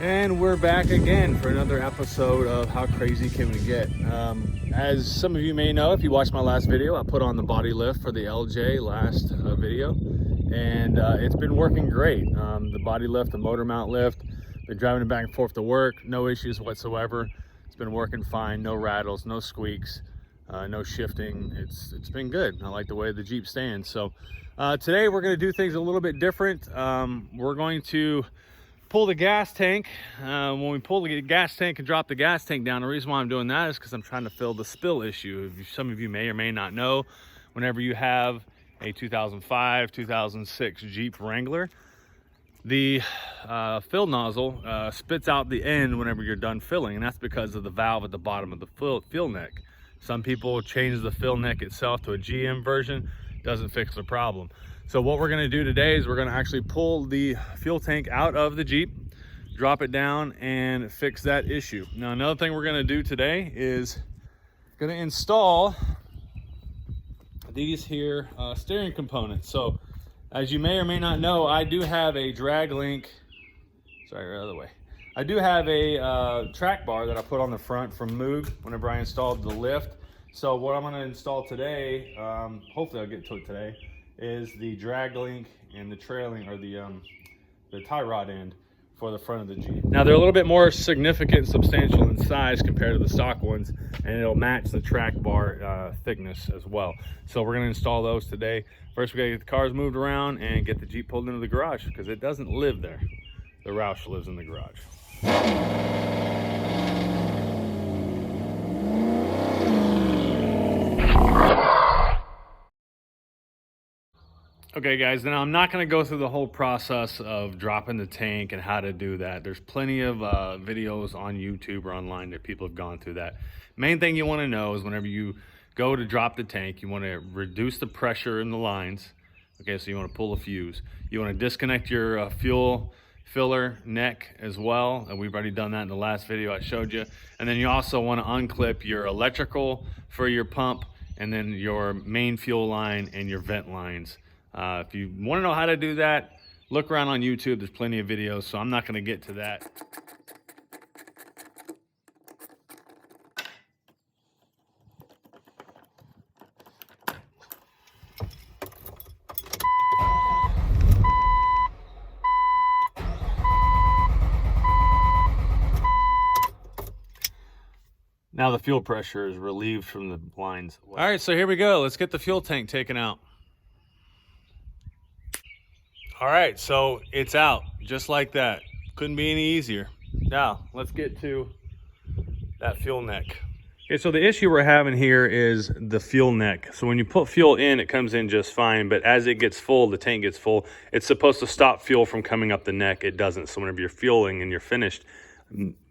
And we're back again for another episode of How Crazy Can We Get. As some of you may know, if you watched my last video, I put on the body lift for the LJ last video, and it's been working great. The body lift, the motor mount lift, been driving it back and forth to work, no issues whatsoever. It's been working fine, no rattles, no squeaks, no shifting. It's been good. I like the way the Jeep stands. So today we're going to do things a little bit different. We're going to pull the gas tank. When we pull the gas tank and drop the gas tank down, the reason why I'm doing that is because I'm trying to fill the spill issue. Some of you may or may not know, whenever you have a 2005, 2006 Jeep Wrangler, the fill nozzle spits out the end whenever you're done filling, and that's because of the valve at the bottom of the fill neck. Some people change the fill neck itself to a GM version, doesn't fix the problem. So what we're gonna do today is we're gonna actually pull the fuel tank out of the Jeep, drop it down, and fix that issue. Now, another thing we're gonna do today is gonna install these here steering components. So as you may or may not know, I do have a drag link, sorry, right other way. I do have a track bar that I put on the front from Moog whenever I installed the lift. So what I'm gonna install today, hopefully I'll get to it today, is the drag link and the trailing, or the tie rod end for the front of the Jeep. Now they're a little bit more significant and substantial in size compared to the stock ones, and it'll match the track bar thickness as well. So we're gonna install those today. First we gotta get the cars moved around and get the Jeep pulled into the garage, because it doesn't live there. The Roush lives in the garage. Okay guys, now I'm not gonna go through the whole process of dropping the tank and how to do that. There's plenty of videos on YouTube or online that people have gone through that. Main thing you wanna know is whenever you go to drop the tank, you wanna reduce the pressure in the lines. Okay, so you wanna pull a fuse. You wanna disconnect your fuel filler neck as well. And we've already done that in the last video I showed you. And then you also wanna unclip your electrical for your pump, and then your main fuel line and your vent lines. If you want to know how to do that, look around on YouTube. There's plenty of videos, so I'm not going to get to that. Now the fuel pressure is relieved from the lines. All right, so here we go. Let's get the fuel tank taken out. All right, so it's out just like that. Couldn't be any easier. Now let's get to that fuel neck. Okay, so the issue we're having here is the fuel neck. So when you put fuel in, it comes in just fine, but as it gets full, the tank gets full, it's supposed to stop fuel from coming up the neck. It doesn't. So whenever you're fueling and you're finished,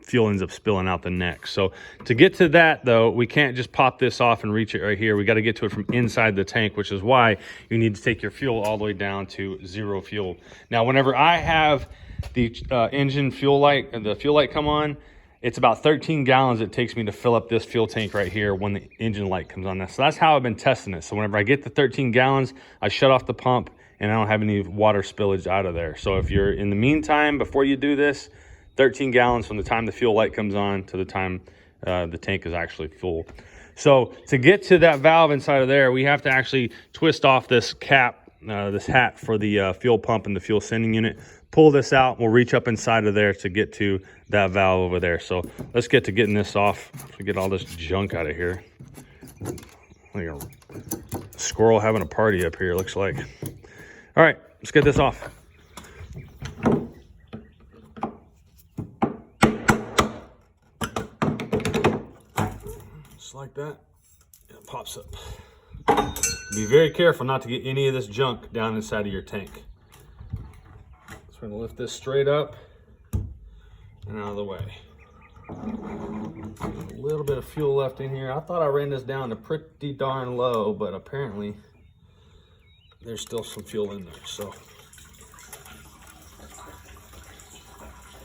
fuel ends up spilling out the neck. So to get to that though, we can't just pop this off and reach it right here. We got to get to it from inside the tank, which is why you need to take your fuel all the way down to 0 fuel. Now, whenever I have the engine fuel light and the fuel light come on, it's about 13 gallons it takes me to fill up this fuel tank right here when the engine light comes on. So that's how I've been testing it. So whenever I get the 13 gallons, I shut off the pump and I don't have any water spillage out of there. So if you're in the meantime, before you do this, 13 gallons from the time the fuel light comes on to the time the tank is actually full. So to get to that valve inside of there, we have to actually twist off this cap, this hat for the fuel pump and the fuel sending unit. Pull this out, we'll reach up inside of there to get to that valve over there. So let's get to getting this off. We get all this junk out of here. Like a squirrel having a party up here, looks like. All right, let's get this off. Like that, and it pops up. Be very careful not to get any of this junk down inside of your tank. So we're gonna lift this straight up and out of the way. A little bit of fuel left in here. I thought I ran this down to pretty darn low, but apparently there's still some fuel in there. So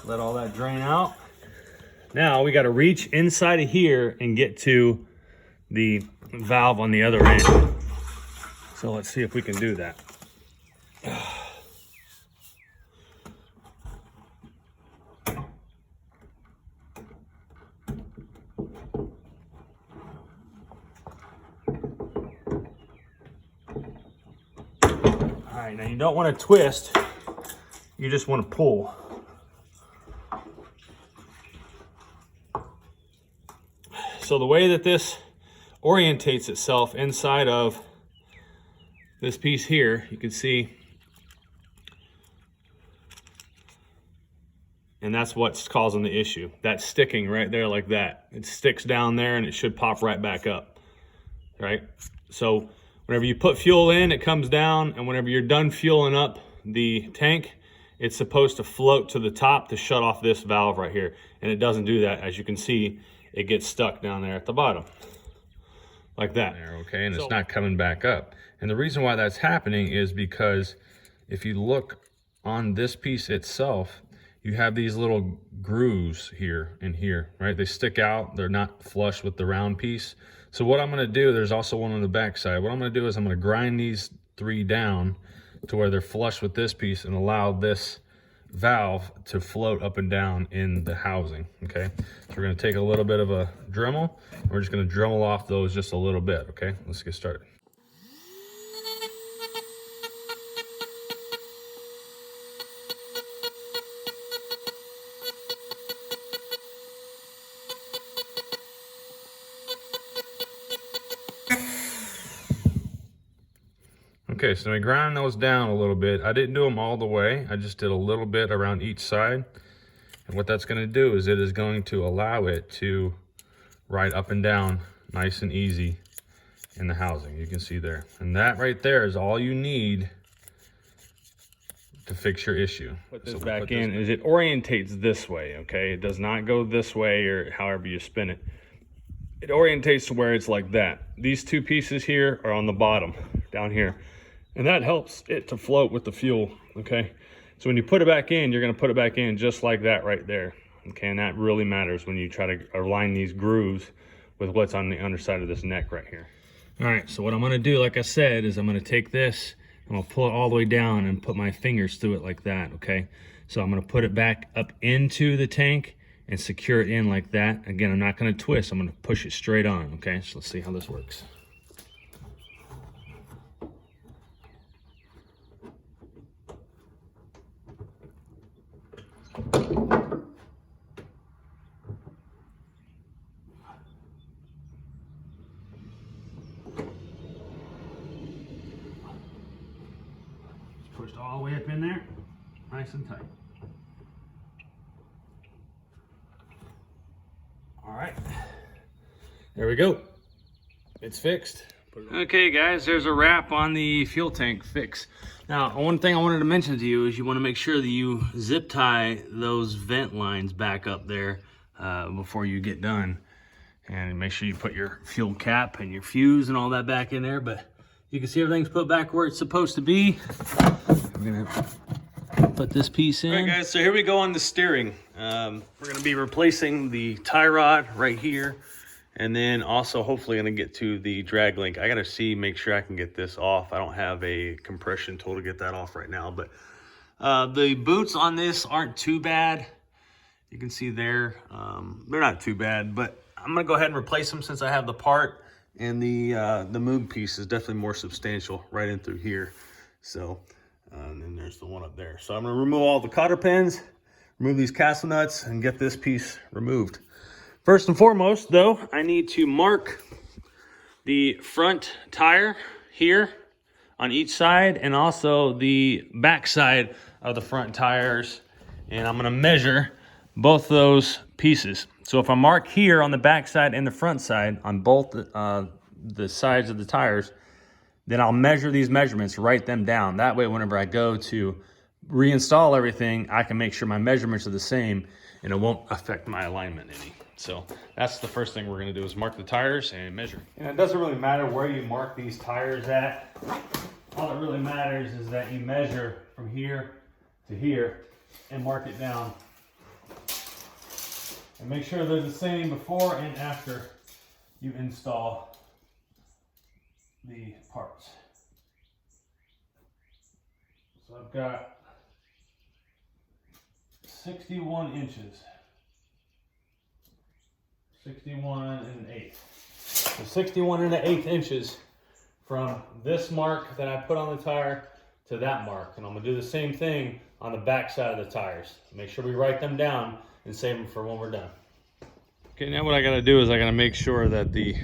let all that drain out. Now we got to reach inside of here and get to the valve on the other end. So let's see if we can do that. right, now you don't want to twist, you just want to pull. So the way that this orientates itself inside of this piece here, you can see, and that's what's causing the issue. That's sticking right there like that. It sticks down there and it should pop right back up, right? So whenever you put fuel in, it comes down, and whenever you're done fueling up the tank, it's supposed to float to the top to shut off this valve right here. And it doesn't do that. As you can see, it gets stuck down there at the bottom like that. Okay, and it's not coming back up. And the reason why that's happening is because if you look on this piece itself, you have these little grooves here and here, right? They stick out, they're not flush with the round piece. So what I'm gonna do, there's also one on the back side. What I'm gonna do is I'm gonna grind these 3 down to where they're flush with this piece and allow this valve to float up and down in the housing, okay? So we're gonna take a little bit of a Dremel. We're just gonna Dremel off those just a little bit, okay? Let's get started. Okay, so we grind those down a little bit. I didn't do them all the way. I just did a little bit around each side. And what that's going to do is it is going to allow it to ride up and down nice and easy in the housing. You can see there. And that right there is all you need to fix your issue. Put this back in is it orientates this way, okay? It does not go this way or however you spin it. It orientates to where it's like that. These 2 pieces here are on the bottom, down here. And that helps it to float with the fuel, okay? So when you put it back in, you're gonna put it back in just like that right there, okay? And that really matters when you try to align these grooves with what's on the underside of this neck right here. All right, so what I'm gonna do, like I said, is I'm gonna take this, I'm gonna pull it all the way down and put my fingers through it like that, okay? So I'm gonna put it back up into the tank and secure it in like that. Again, I'm not gonna twist, I'm gonna push it straight on, okay? So let's see how this works. Pushed all the way up in there, nice and tight. All right, there we go. It's fixed. Okay guys, there's a wrap on the fuel tank fix. Now, one thing I wanted to mention to you is you want to make sure that you zip tie those vent lines back up there before you get done. And make sure you put your fuel cap and your fuse and all that back in there. But you can see everything's put back where it's supposed to be. I'm gonna put this piece in. All right guys, so here we go on the steering. We're gonna be replacing the tie rod right here. And then also hopefully gonna get to the drag link. I gotta make sure I can get this off. I don't have a compression tool to get that off right now, but the boots on this aren't too bad. You can see there, they're not too bad, but I'm gonna go ahead and replace them since I have the part, and the Moog piece is definitely more substantial right in through here. So, and then there's the one up there. So I'm gonna remove all the cotter pins, remove these castle nuts, and get this piece removed. First and foremost, though, I need to mark the front tire here on each side and also the back side of the front tires. And I'm gonna measure both those pieces. So if I mark here on the back side and the front side on both the sides of the tires, then I'll measure these measurements, write them down. That way, whenever I go to reinstall everything, I can make sure my measurements are the same and it won't affect my alignment any. So that's the first thing we're gonna do is mark the tires and measure. And it doesn't really matter where you mark these tires at. All that really matters is that you measure from here to here and mark it down. And make sure they're the same before and after you install the parts. So I've got 61 inches. 61 1/8. So 61 1/8 inches from this mark that I put on the tire to that mark. And I'm gonna do the same thing on the back side of the tires. Make sure we write them down and save them for when we're done. Okay, now what I gotta do is I gotta make sure that the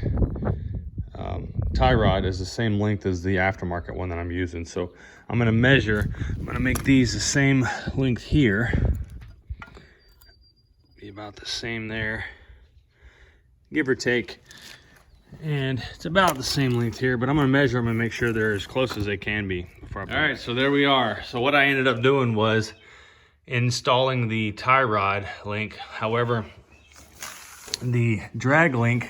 tie rod is the same length as the aftermarket one that I'm using. So I'm gonna measure, I'm gonna make these the same length here. Be about the same there, give or take. And it's about the same length here, but I'm gonna measure them and make sure they're as close as they can be. All right, so there we are. So what I ended up doing was installing the tie rod link. However, the drag link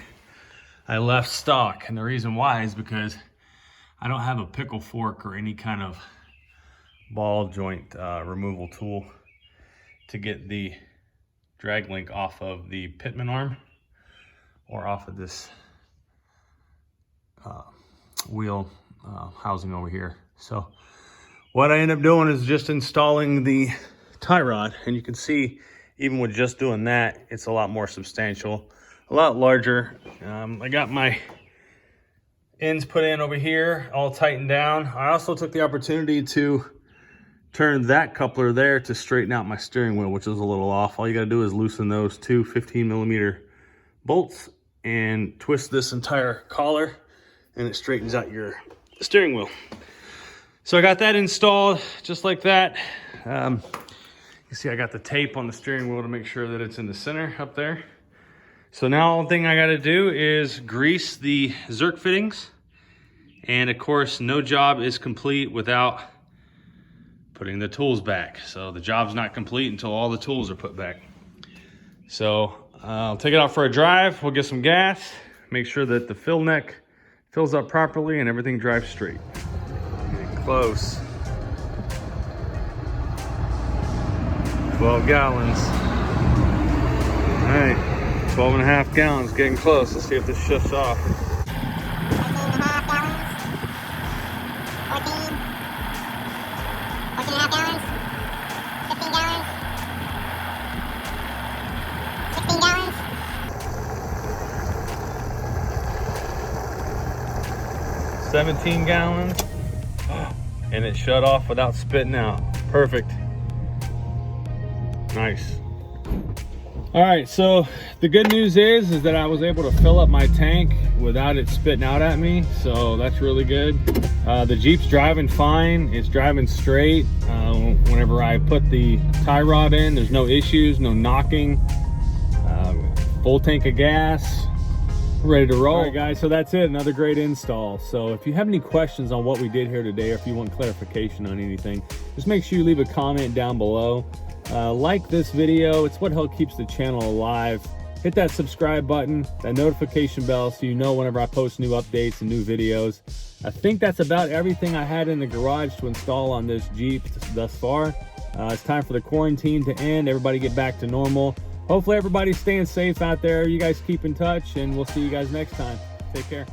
I left stock, and the reason why is because I don't have a pickle fork or any kind of ball joint removal tool to get the drag link off of the pitman arm or off of this wheel housing over here. So what I end up doing is just installing the tie rod, and you can see even with just doing that, it's a lot more substantial, a lot larger. I got my ends put in over here, all tightened down. I also took the opportunity to turn that coupler there to straighten out my steering wheel, which is a little off. All you gotta do is loosen those two 15mm bolts and twist this entire collar, and it straightens out your steering wheel. So I got that installed just like that. You see I got the tape on the steering wheel to make sure that it's in the center up there. So now the thing I gotta do is grease the Zerk fittings. And of course, no job is complete without putting the tools back. So the job's not complete until all the tools are put back. So I'll take it out for a drive. We'll get some gas, make sure that the fill neck fills up properly and everything drives straight. Getting close. 12 gallons. All right. 12.5 gallons, getting close. Let's see if this shifts off. 13.5 gallons. 14. 14.5 gallons. 15 gallons. 16 gallons. 17 gallons. And it shut off without spitting out. Perfect. Nice. All right, so the good news is that I was able to fill up my tank without it spitting out at me, so that's really good. The Jeep's driving fine, it's driving straight. Whenever I put the tie rod in, there's no issues, no knocking. Full tank of gas, ready to roll. All right guys, so that's it, another great install. So if you have any questions on what we did here today, or if you want clarification on anything, just make sure you leave a comment down below. Like this video, it's what keeps the channel alive. Hit that subscribe button, that notification bell, so you know whenever I post new updates and new videos. I think that's about everything I had in the garage to install on this Jeep thus far. It's time for the quarantine to end, everybody get back to normal. Hopefully everybody's staying safe out there. You guys keep in touch, and we'll see you guys next time. Take care.